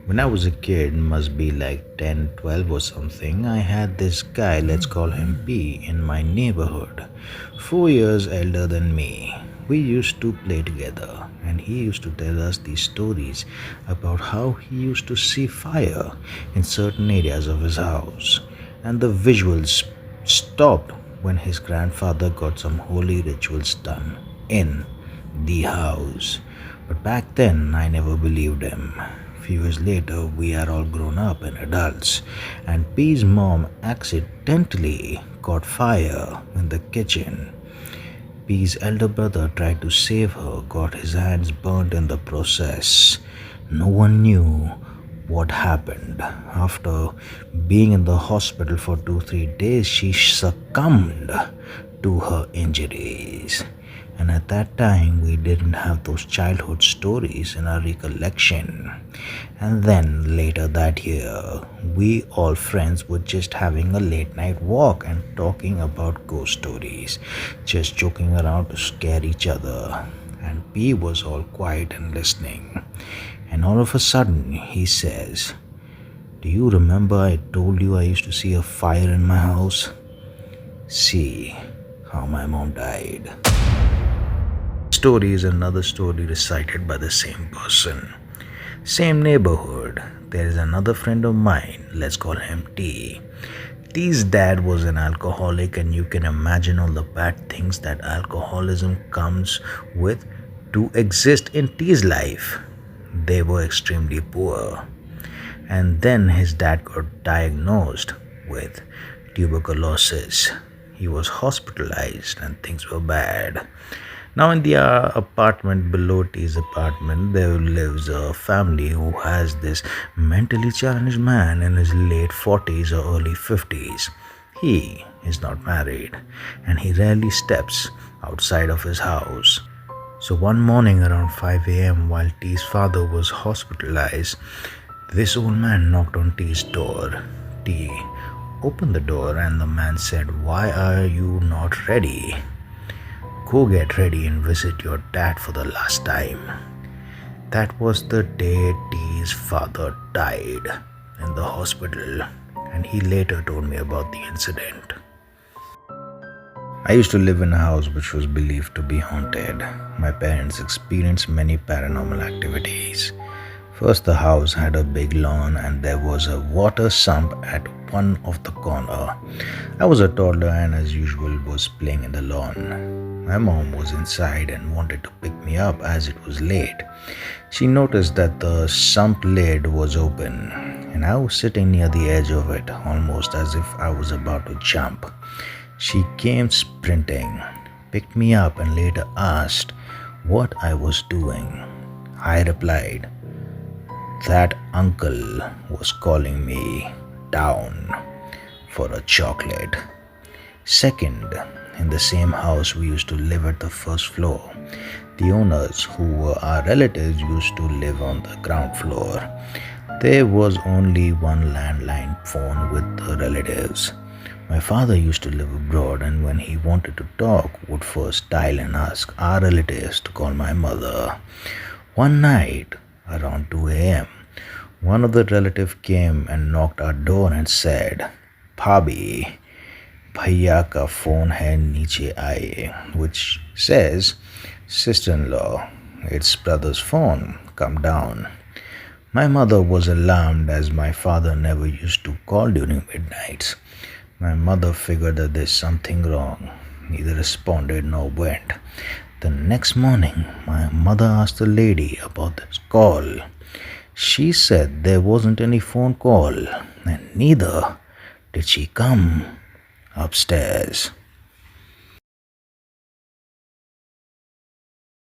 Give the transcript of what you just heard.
When I was a kid, must be like 10, 12 or something, I had this guy, let's call him P, in my neighborhood, 4 years elder than me. We used to play together, and he used to tell us these stories about how he used to see fire in certain areas of his house, and the visuals stopped when his grandfather got some holy rituals done in the house. But back then, I never believed him. Few years later, we are all grown up and adults, and P's mom accidentally caught fire in the kitchen. P's elder brother tried to save her, got his hands burnt in the process. No one knew what happened. After being in the hospital for 2 3 days, she succumbed to her injuries. And at that time, we didn't have those childhood stories in our recollection. And then later that year, we all friends were just having a late night walk and talking about ghost stories, just joking around to scare each other. And P was all quiet and listening. And all of a sudden, he says, "Do you remember I told you I used to see a fire in my house? See how my mom died." Story is another story recited by the same person. Same neighborhood. There is another friend of mine, let's call him T. T's dad was an alcoholic, and you can imagine all the bad things that alcoholism comes with to exist in T's life. They were extremely poor. And then his dad got diagnosed with tuberculosis. He was hospitalized and things were bad. Now, in the apartment below T's apartment, there lives a family who has this mentally challenged man in his late 40s or early 50s. He is not married and he rarely steps outside of his house. So, one morning around 5 a.m., while T's father was hospitalized, this old man knocked on T's door. T opened the door and the man said, "Why are you not ready? Go get ready and visit your dad for the last time." That was the day T's father died in the hospital, and he later told me about the incident. I used to live in a house which was believed to be haunted. My parents experienced many paranormal activities. First, the house had a big lawn and there was a water sump at one of the corner. I was a toddler and as usual was playing in the lawn. My mom was inside and wanted to pick me up as it was late. She noticed that the sump lid was open and I was sitting near the edge of it, almost as if I was about to jump. She came sprinting, picked me up and later asked what I was doing. I replied, that uncle was calling me down for a chocolate. Second, in the same house we used to live at the first floor. The owners, who were our relatives, used to live on the ground floor. There was only one landline phone with the relatives. My father used to live abroad and when he wanted to talk would first dial and ask our relatives to call my mother. One night, around 2 a.m., one of the relatives came and knocked our door and said, "Bhabhi, bhaiya ka phone hai, niche aaye," which says, "Sister-in-law, it's brother's phone, come down." My mother was alarmed as my father never used to call during midnights. My mother figured that there's something wrong, neither responded nor went. The next morning, my mother asked the lady about this call. She said there wasn't any phone call, and neither did she come upstairs.